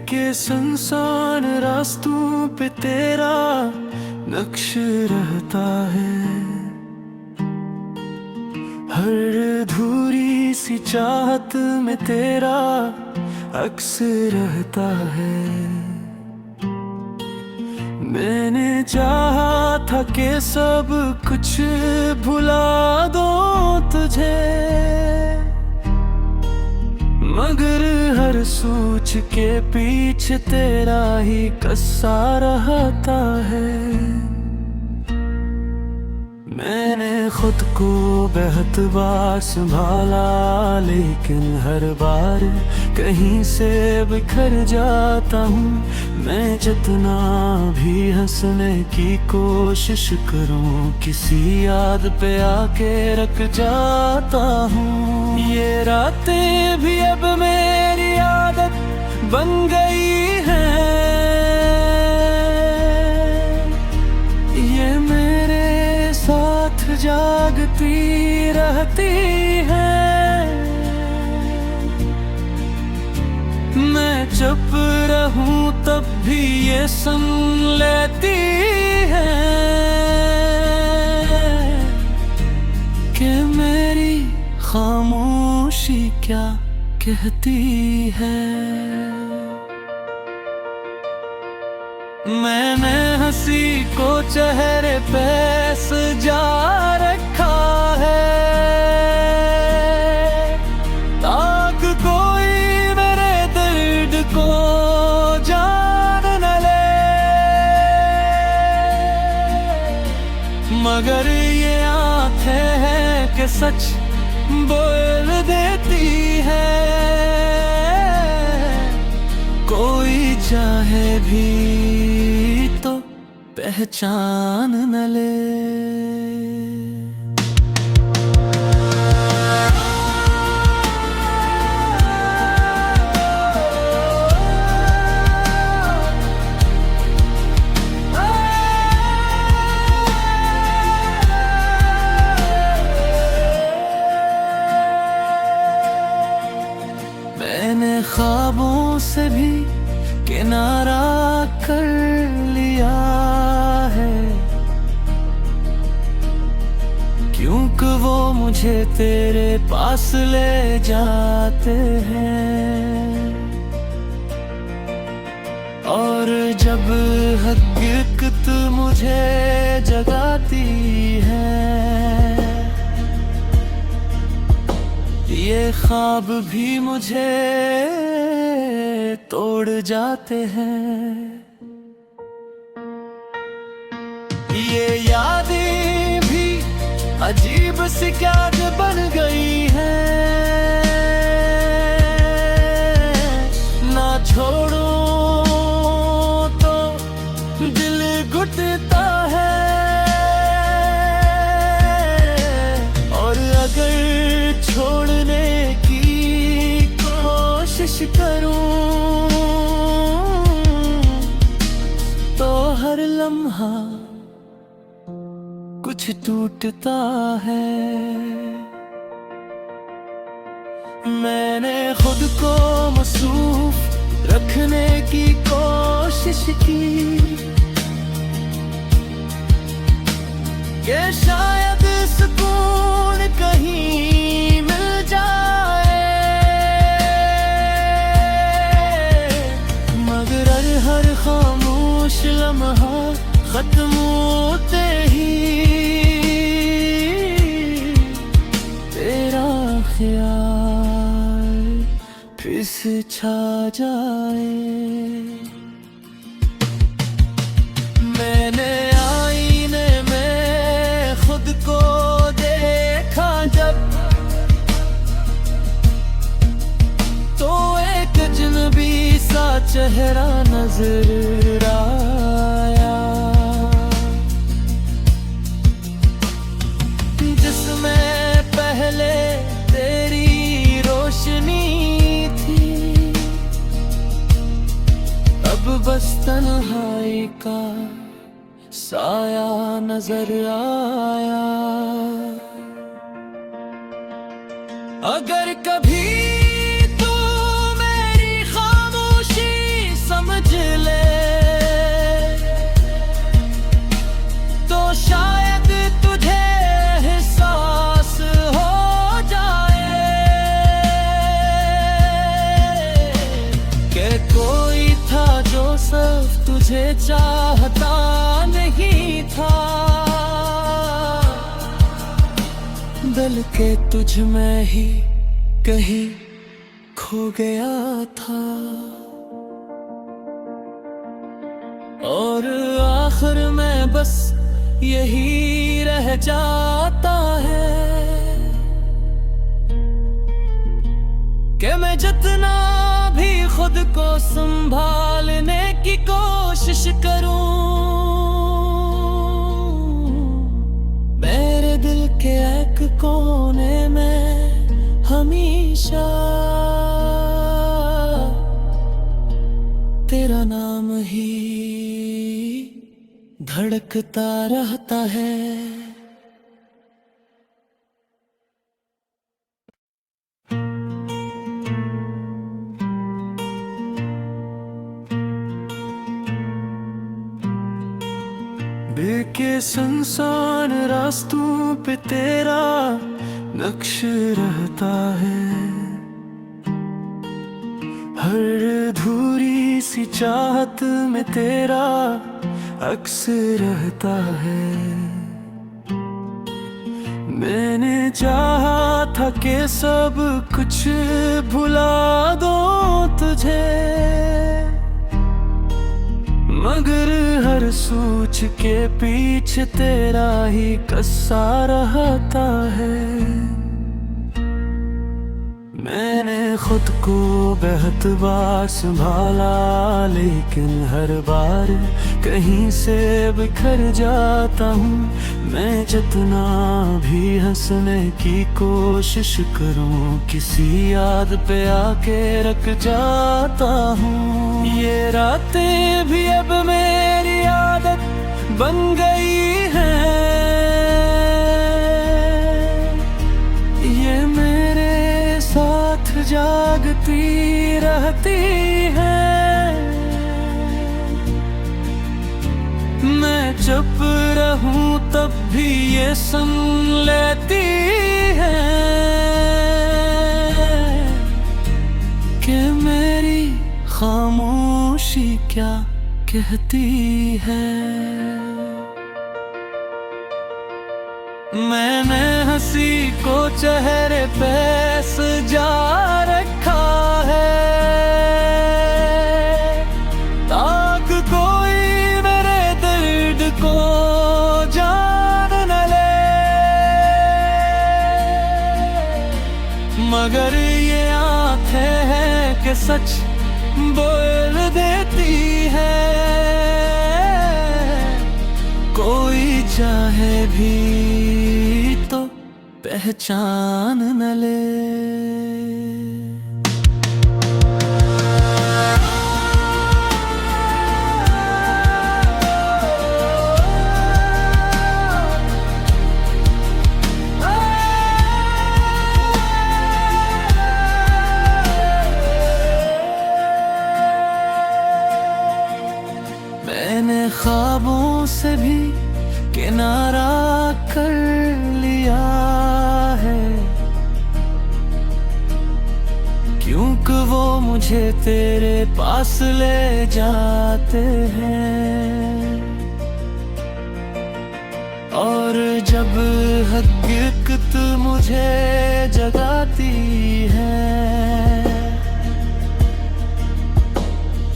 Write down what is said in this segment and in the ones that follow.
के सुनसान रास्तों पे तेरा नक्श रहता है। हर अधूरी सी चाहत में तेरा अक्स रहता है। मैंने चाहा था कि सब कुछ भुला दो तुझे, मगर हर सोच के पीछे तेरा ही कस्सा रहता है। मैंने खुद को बेहद बार संभाला, लेकिन हर बार कहीं से बिखर जाता हूँ। मैं जितना भी हंसने की कोशिश करूँ, किसी याद पे आके रख जाता हूँ। ये रातें भी अब मेरी आदत बन गई है, ये मेरे साथ जागती रहती है। मैं चुप रहूं तब भी ये सुन लेती है कि मेरी खामोशी क्या कहती है। मैंने हंसी को चेहरे पे सजा रखा है, ताकि कोई मेरे दर्द को जान न ले। मगर ये आंखें हैं कि सच बोल देती है, कोई चाहे भी तो पहचान न ले। मैंने ख्वाबों से भी किनारा कर लिया है, क्योंकि वो मुझे तेरे पास ले जाते हैं। और जब हकीकत मुझे जगाती है, ये ख्वाब भी मुझे तोड़ जाते हैं। ये यादें भी अजीब सी क्या बन गई है, ना छोड़ो तो दिल घुटता है। और अगर छोड़ने की कोशिश करूं तो हर लम्हा कुछ टूटता है। मैंने खुद को मसरूफ रखने की कोशिश की कि शायद सुकून कहीं मिल जाए, मगर हर खामोश लम्हा खत्म होते ही तेरा ख्याल फिर से छा जाए। मैंने आईने में खुद को देखा जब, तो एक अजनबी सा चेहरा नजर आया, जिसमें पहले तेरी रोशनी थी। अब बस तन्हाई का साया नजर आया। अगर कभी तू मेरी खामोशी बदल के तुझ में ही कहीं खो गया था, और आखिर में बस यही रह जाता है कि मैं जितना भी खुद को संभालने की कोशिश करूं, मेरे दिल के एक कोने में हमेशा तेरा नाम ही धड़कता रहता है। बेके सुनसान रास्तों पे तेरा नक्श रहता है, हर अधूरी सी चाहत में तेरा अक्स रहता है। मैंने चाहा था कि सब कुछ भुला दूं तुझे, मगर हर सोच के पीछे तेरा ही कस्सा रहता है। मैंने खुद को बेहद बार संभाला, लेकिन हर बार कहीं से बिखर जाता हूँ। मैं जितना भी हंसने की कोशिश करूँ, किसी याद पे आके रख जाता हूँ। ये रातें भी अब मेरी आदत बन गई है, ये मेरे साथ जागती रहती है। मैं चुप रहूं तब भी ये सुन लेती है कि मेरी खामोशी क्या कहती है। मैंने हंसी को चेहरे पे सजा रखा है, ताकि कोई मेरे दर्द को जान न ले, मगर ये आंखें हैं कि सच बोल देती है। कोई चाहे भी तो पहचान न ले। मैंने ख्वाबों से भी किनारा कर लिया है, क्योंकि वो मुझे तेरे पास ले जाते हैं। और जब हकीकत मुझे जगाती है,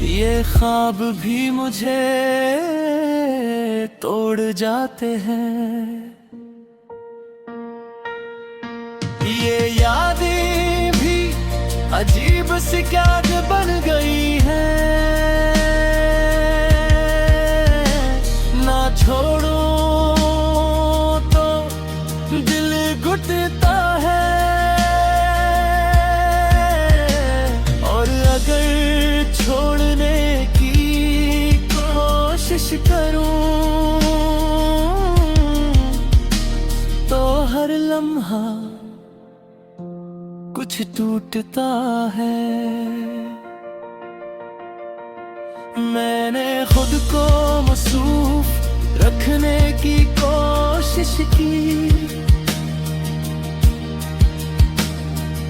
ये ख्वाब भी मुझे तोड़ जाते हैं। ये यादें भी अजीब सी क्या बन गई हैं, ना छोड़ो तो दिल घुटता है, और अगर छोड़ने की कोशिश करूं तो हर लम्हा कुछ टूटता है। मैंने खुद को मसरूफ रखने की कोशिश की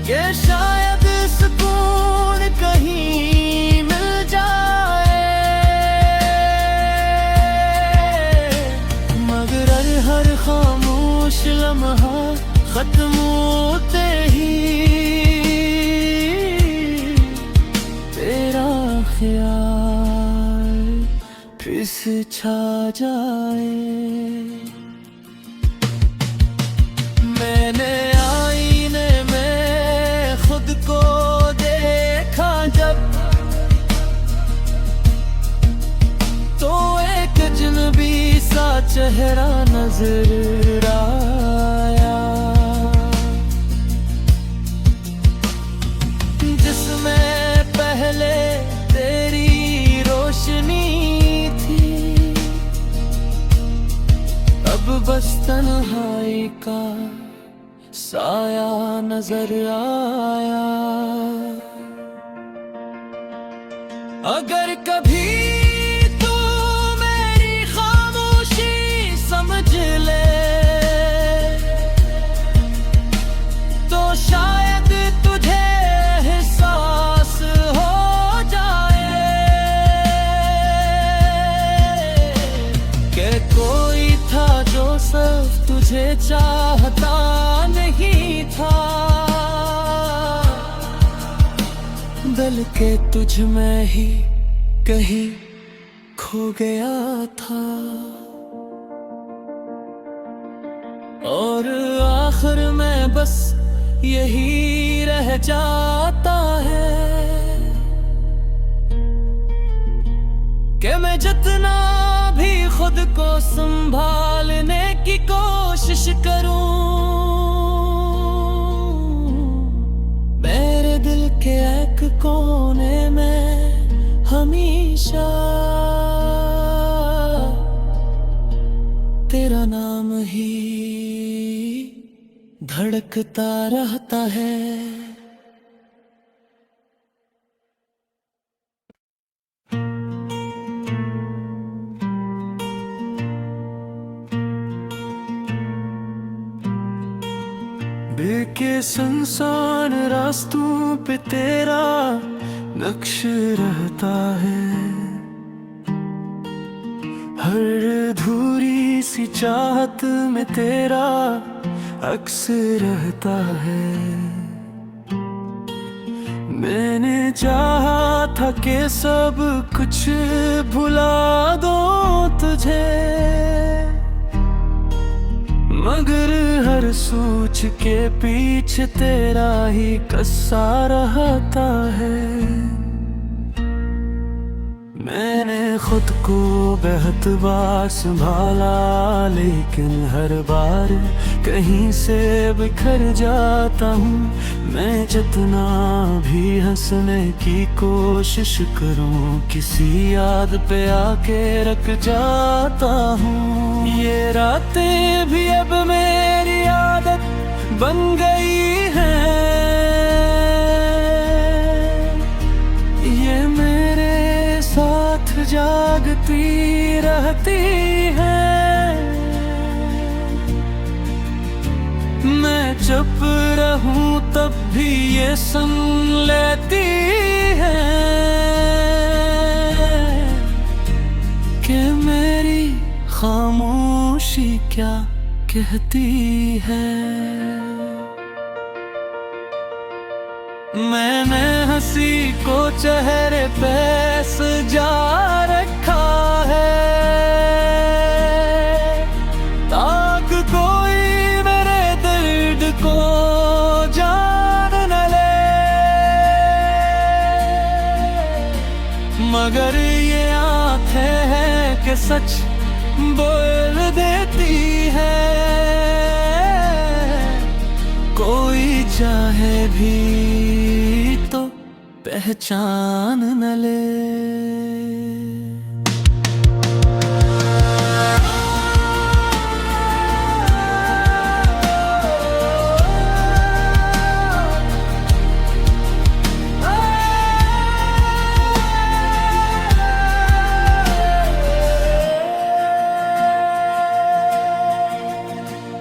कि शायद सुकून कहीं मिल जाए, मगर हर खामोश लम्हा खत्म होते ही तेरा ख्याल फिर से छा जाए। मैंने आईने में खुद को देखा जब, तो एक अजनबी सा चेहरा नजर आया, जिसमें पहले तेरी रोशनी थी, अब बस तन्हाई का साया नजर आया। अगर कभी तू मेरी खामोशी समझ ले, तो शायद तुझे एहसास हो जाए कि कोई था जो सिर्फ तुझे चाहता नहीं था, बल्कि तुझ में ही कहीं खो गया था। और आखिर में बस यही रह जाता है कि मैं जितना भी खुद को संभालने की कोशिश करूं, मेरे दिल के एक कोने में हमेशा तेरा नाम ही धड़कता रहता है। बेके सुनसान रास्तों पे तेरा नक्श रहता है, हर अधूरी सी चाहत में तेरा अक्स रहता है। मैंने चाहा था कि सब कुछ भुला दो तुझे, मगर हर सोच के पीछे तेरा ही कस्सा रहता है। मैंने खुद को बहुत बार संभाला, लेकिन हर बार कहीं से बिखर जाता हूँ। मैं जितना भी हंसने की कोशिश करूँ, किसी याद पे आके रख जाता हूँ। ये रातें भी अब मेरी आदत बन गई है, ये मेरे साथ जागती रहती है। मैं चुप रहूं तब भी ये सुन लेती है कि मेरी खामोशी क्या कहती है। मैंने हंसी को चेहरे पे सजा रखा है, ताकि कोई मेरे दर्द को जान न ले, मगर ये आंखें हैं कि सच बोल देती है। कोई चाहे भी तो पहचान न ले।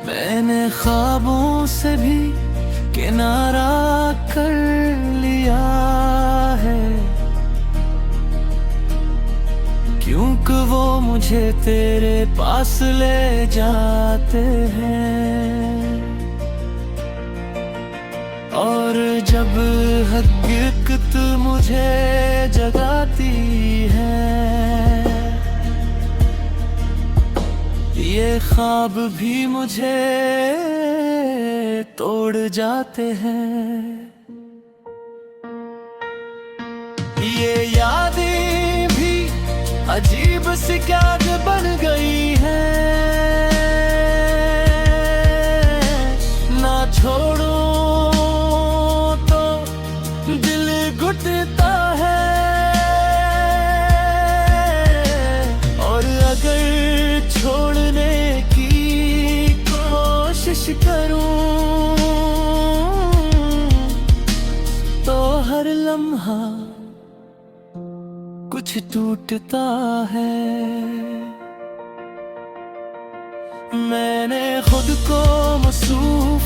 मैंने ख्वाबों से भी किनारा कर लिया है, क्योंकि वो मुझे तेरे पास ले जाते हैं। सूरत मुझे जगाती है, ये ख्वाब भी मुझे तोड़ जाते हैं। ये यादें भी अजीब सी कैद बन गई हैं, ना छोड़ो तो दिल घुटता है, और अगर छोड़ने की कोशिश करूं तो हर लम्हा कुछ टूटता है। मैंने खुद को मसरूफ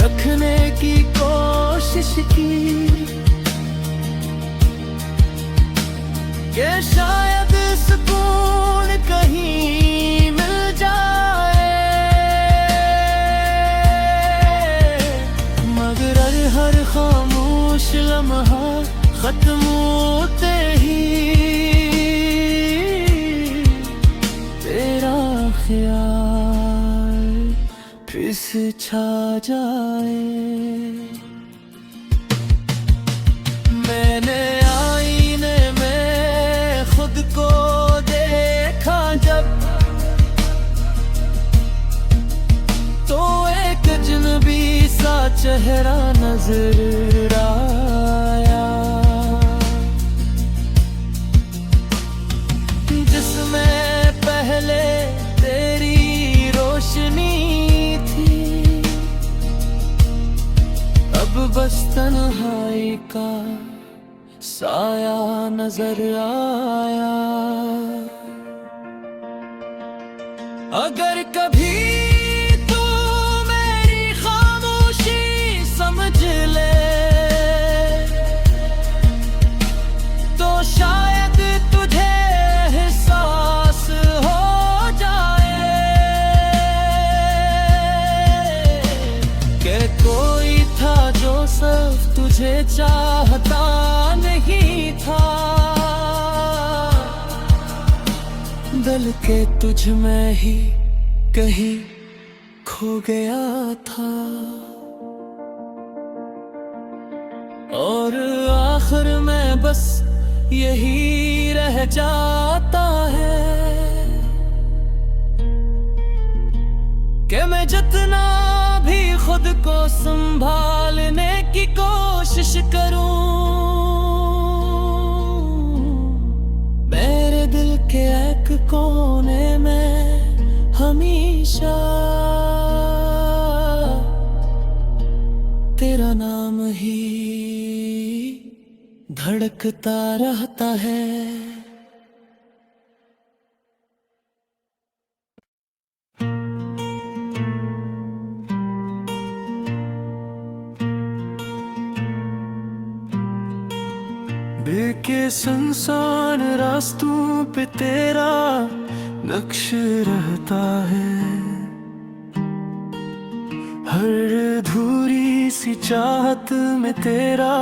रखने की कोशिश की कि शायद सुकून कहीं मिल जाए, मगर हर खामोश लम्हा खत्म होते ही तेरा ख्याल फिर से छा जाए। मैंने आईने में खुद को देखा जब, तो एक अजनबी सा चेहरा नजर आया, जिसमें पहले तेरी रोशनी थी, अब बस तन्हाई का साया नजर आया। अगर कभी तू मेरी खामोशी समझ ले तो शायद तुझे एहसास हो जाए कि कोई था जो सिर्फ तुझे चाहता नहीं था, दिल के तुझ में ही कहीं खो गया था। और आखिर में बस यही रह जाता है कि मैं जितना भी खुद को संभालने की कोशिश करूं, मेरे दिल के एक कोने में हमेशा तेरा नाम ही धड़कता रहता है। बेके सुनसान रास्तों पे तेरा नक्श रहता है, हर अधूरी सी चाहत में तेरा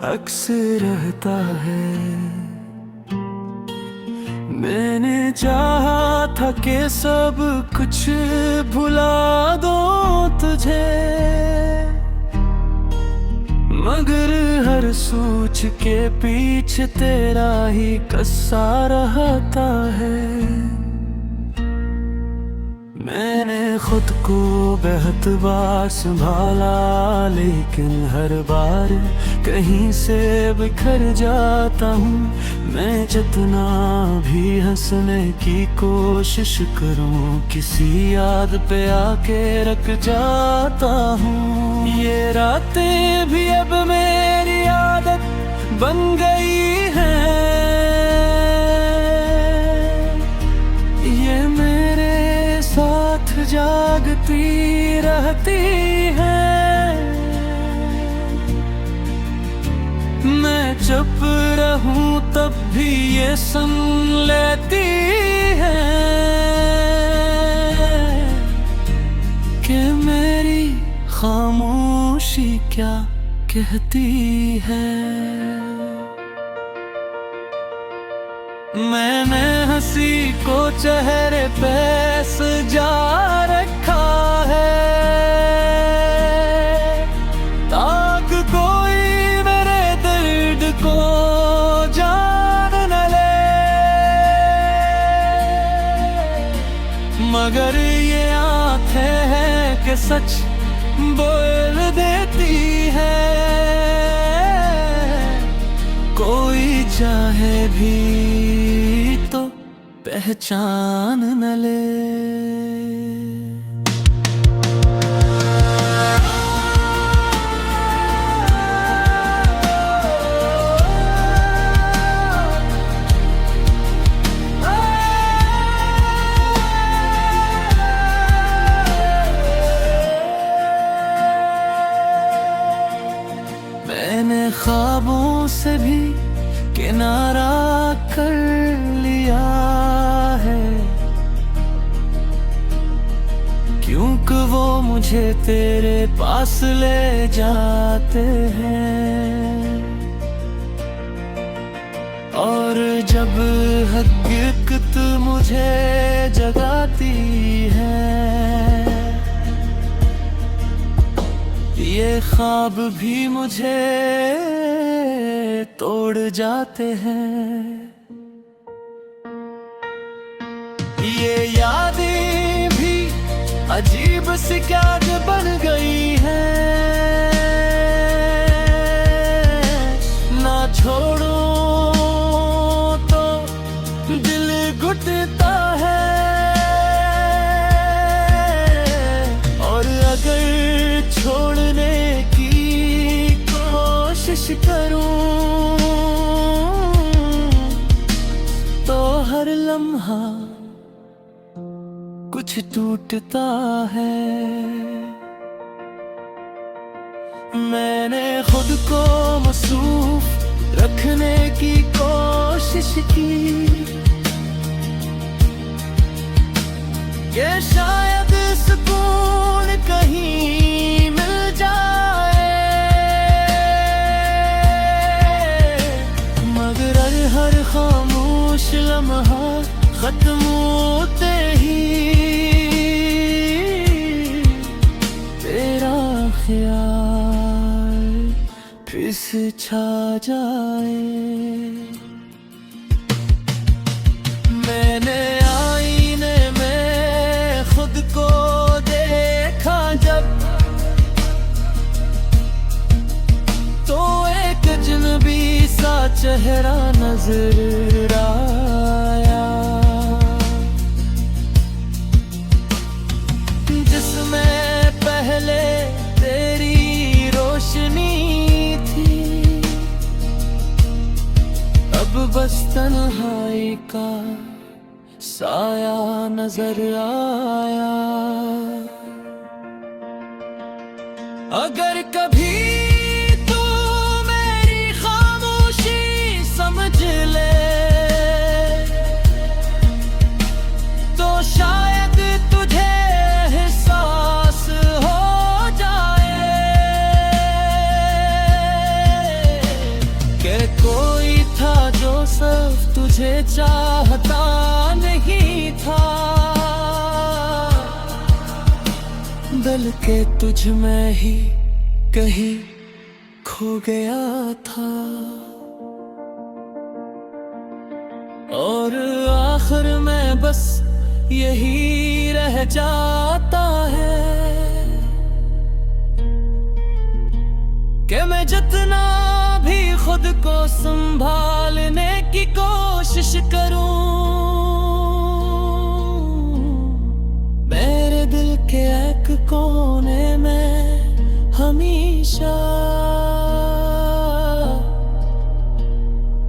अक्स रहता है। मैंने चाहा था कि सब कुछ भुला दो तुझे, मगर हर सोच के पीछे तेरा ही कस्सा रहता है। मैंने खुद को बहुत बार संभाला, लेकिन हर बार कहीं से बिखर जाता हूँ। मैं जितना भी हंसने की कोशिश करूँ, किसी याद पे आके रख जाता हूँ। ये रातें भी अब मेरी आदत बन गई है, ये मेरे साथ जागती रहती है। मैं चुप रहूं तब भी ये सुन लेती है कि मेरी खामोशी क्या कहती है। मैंने हंसी को चेहरे पे सजा रखा है, ताकि कोई मेरे दर्द को जान न ले। मगर ये आंखें हैं कि सच बोल देती है, कोई चाहे भी तो पहचान न ले। मैंने ख्वाबों से भी किनारा कर लिया है, क्योंकि वो मुझे तेरे पास ले जाते हैं। और जब हकीकत मुझे जगाती है, ये ख्वाब भी मुझे तोड़ जाते हैं। ये यादें भी अजीब सी क्या बन गई है, ना छोड़ो तो दिल घुटता है। और अगर छोड़ने की कोशिश करूं तो हर लम्हा कुछ टूटता है। मैंने खुद को मसरूफ रखने की कोशिश की, ये शायद सुकून कहीं मिल जाए। मगर हर खामोश लम्हा खत्म होते ही तेरा ख्याल फिर से छा जाए। मैंने आईने में खुद को देखा जब, तो एक अजनबी सा चेहरा नजर आया, जिसमें पहले तेरी रोशनी थी। अब बस तन्हाई का साया नजर आया। अगर कभी तू मेरी खामोशी समझ ले, तो शायद तुझे एहसास हो जाए कि कोई था जो सिर्फ तुझे चाहता नहीं था, बल्कि तुझ में ही कहीं खो गया था। और आखिर में बस यही रह जाता है कि मैं जितना भी खुद को संभालने की कोशिश करूं, मेरे दिल के एक कोने में हमेशा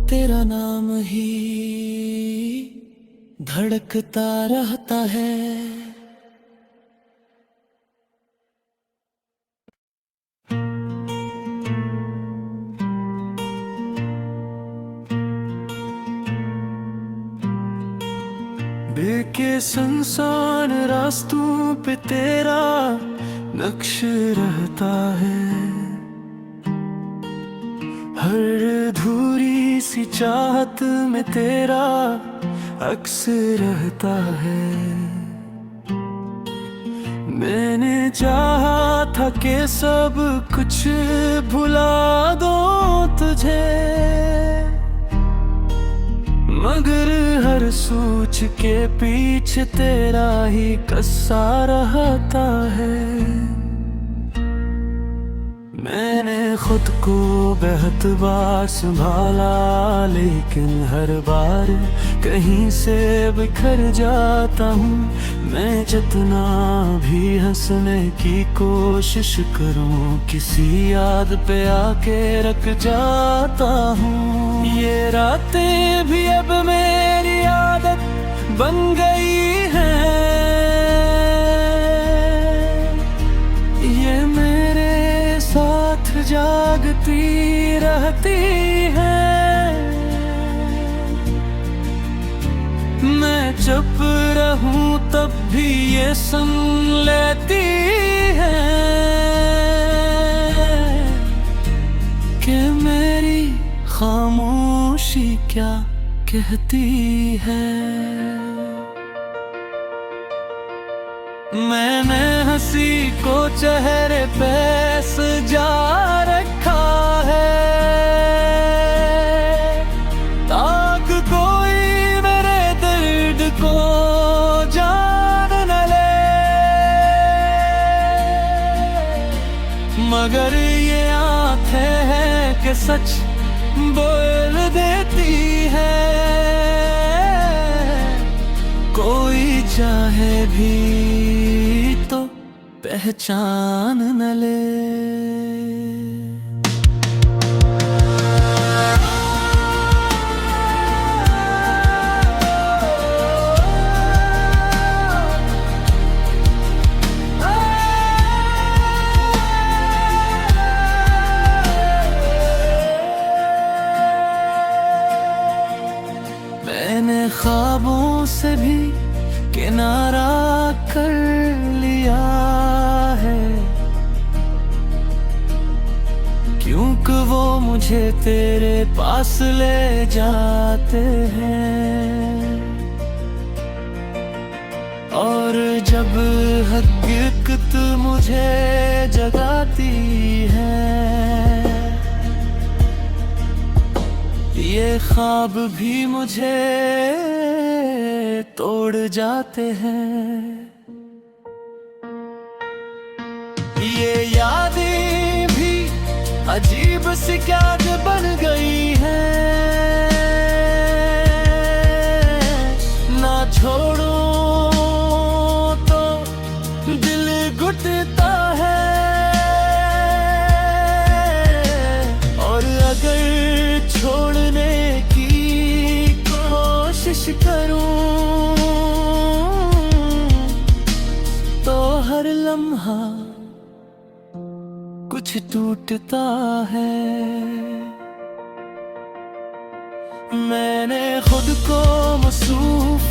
तेरा नाम ही धड़कता रहता है। बेके सुनसान रास्तों पे तेरा नक्श रहता है, हर अधूरी सी चाहत में तेरा अक्स रहता है। मैंने चाहा था कि सब कुछ भुला दो तुझे, मगर हर सोच के पीछे तेरा ही कस्सा रहता है। मैंने खुद को बेहद बार संभाला, लेकिन हर बार कहीं से बिखर जाता हूँ। मैं जितना भी हंसने की कोशिश करूँ, किसी याद पे आके रख जाता हूँ। ये रातें भी अब मेरी आदत बन गई है, ये मेरे साथ जागती रहती है। मैं चुप रहूं तब भी ये सुन लेती है कि मेरी खामोशी क्या कहती है। मैंने हंसी को चेहरे पे सजा रखा है, ताकि कोई मेरे दर्द को जान न ले। मगर ये आंखें हैं कि सच बोल देती है, कोई चाहे भी तो पहचान न ले। मैंने ख्वाबों से भी किनारा कर लिया है, क्योंकि वो मुझे तेरे पास ले जाते हैं। और जब हकीकत मुझे जगाती है, ये ख्वाब भी मुझे तोड़ जाते हैं। ये यादें भी अजीब सी क्या बन गई है, ना छोड़ो तो दिल घुटता है। और अगर छोड़ने की कोशिश करूं तो हर लम्हा कुछ टूटता है। मैंने खुद को मसरूफ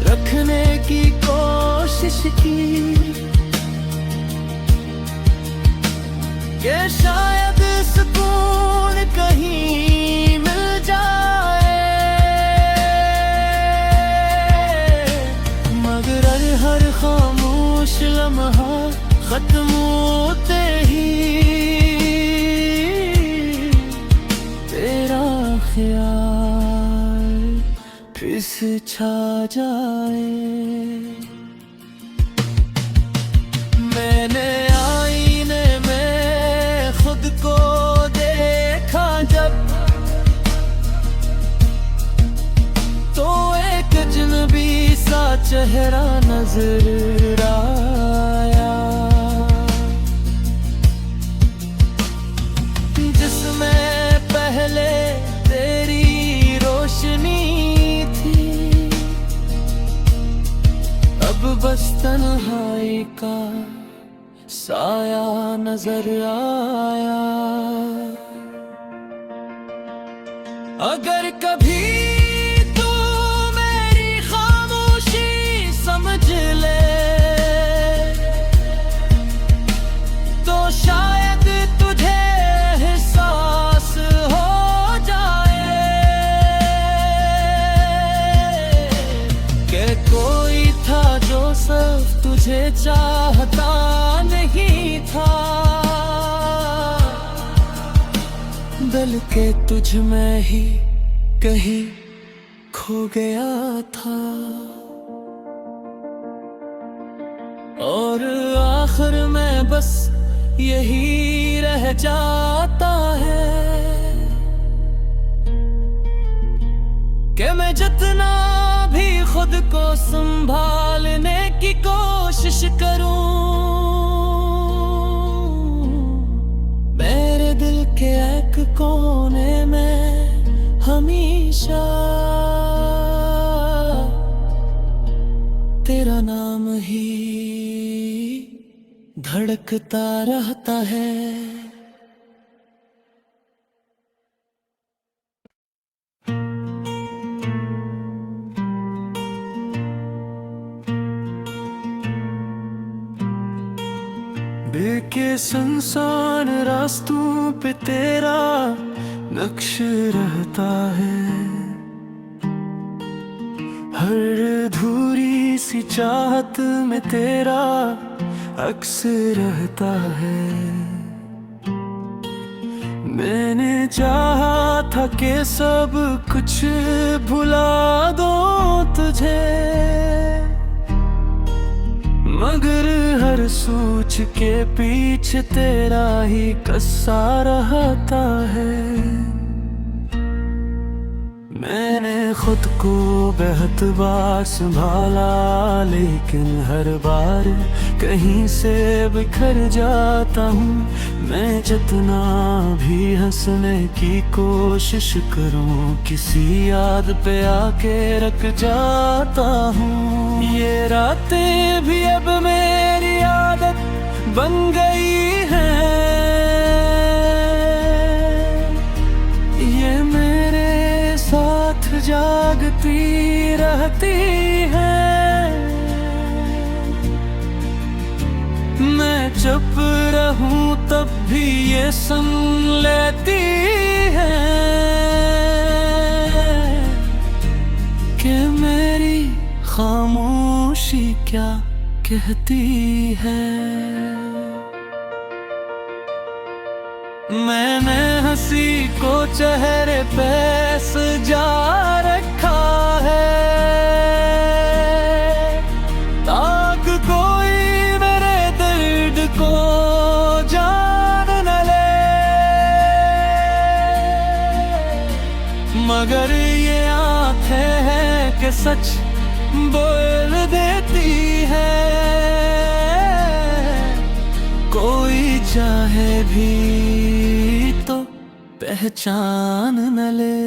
रखने की कोशिश की कि शायद सुकून कहीं मिल जाए, मगर हर खामोश लम्हा खत्म होते ही तेरा ख्याल फिर से छा जाए। मैंने आईने में खुद को देखा जब, तो एक अजनबी सा चेहरा नजर आया, जिसमें पहले तेरी रोशनी थी। अब बस तन्हाई का साया नजर आया। अगर कभी तू मेरी खामोशी समझ ले तो शायद तुझे एहसास हो बदल के तुझ में ही कहीं खो गया था, और आखिर में बस यही रह जाता है कि मैं जितना भी खुद को संभालने की कोशिश करूं, मेरे दिल के एक कोने में हमेशा तेरा नाम ही धड़कता रहता है। बेके सुनसान रास्तों पे तेरा नक्श रहता है, हर अधूरी सी चाहत में तेरा अक्स रहता है। मैंने चाहा था कि सब कुछ भुला दो तुझे, मगर हर सोच के पीछे तेरा ही कस्सा रहता है। मैंने खुद को बेहद बार संभाला, लेकिन हर बार कहीं से बिखर जाता हूँ। मैं जितना भी हंसने की कोशिश करूँ, किसी याद पे आके रख जाता हूँ। ये रातें भी अब मेरी आदत बन गई है, ये मेरे साथ जागती रहती है। मैं चुप रहूं तब भी ये सुन लेती है कि मेरी खामोशी क्या कहती है। मैंने हंसी को चेहरे पे सजा रखा है, ताकि कोई मेरे दर्द को जान न ले, मगर ये आंखें हैं कि सच बोल देती है। कोई चाहे भी तो पहचान न ले।